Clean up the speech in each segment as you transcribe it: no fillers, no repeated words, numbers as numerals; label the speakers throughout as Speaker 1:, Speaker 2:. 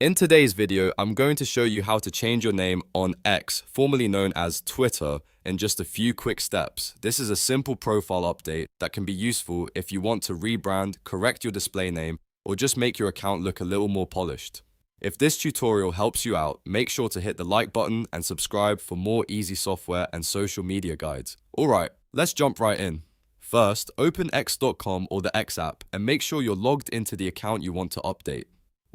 Speaker 1: In today's video, I'm going to show you how to change your name on X, formerly known as Twitter, in just a few quick steps. This is a simple profile update that can be useful if you want to rebrand, correct your display name, or just make your account look a little more polished. If this tutorial helps you out, make sure to hit the like button and subscribe for more easy software and social media guides. Alright, let's jump right in. First, open x.com or the X app and make sure you're logged into the account you want to update.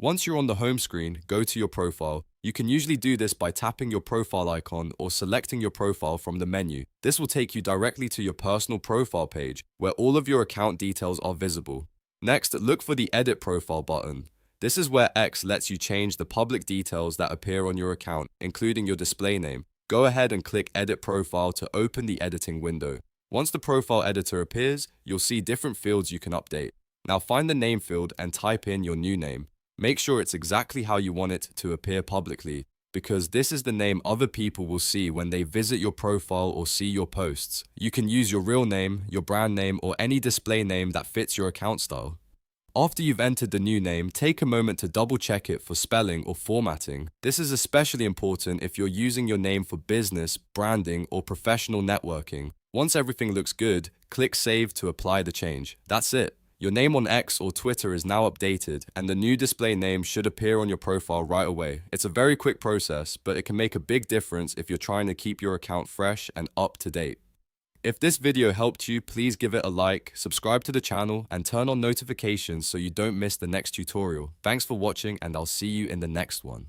Speaker 1: Once you're on the home screen, go to your profile. You can usually do this by tapping your profile icon or selecting your profile from the menu. This will take you directly to your personal profile page, where all of your account details are visible. Next, look for the Edit Profile button. This is where X lets you change the public details that appear on your account, including your display name. Go ahead and click Edit Profile to open the editing window. Once the profile editor appears, you'll see different fields you can update. Now find the name field and type in your new name. Make sure it's exactly how you want it to appear publicly, because this is the name other people will see when they visit your profile or see your posts. You can use your real name, your brand name, or any display name that fits your account style. After you've entered the new name, take a moment to double check it for spelling or formatting. This is especially important if you're using your name for business, branding, or professional networking. Once everything looks good, click Save to apply the change. That's it. Your name on X or Twitter is now updated, and the new display name should appear on your profile right away. It's a very quick process, but it can make a big difference if you're trying to keep your account fresh and up to date. If this video helped you, please give it a like, subscribe to the channel, and turn on notifications so you don't miss the next tutorial. Thanks for watching, and I'll see you in the next one.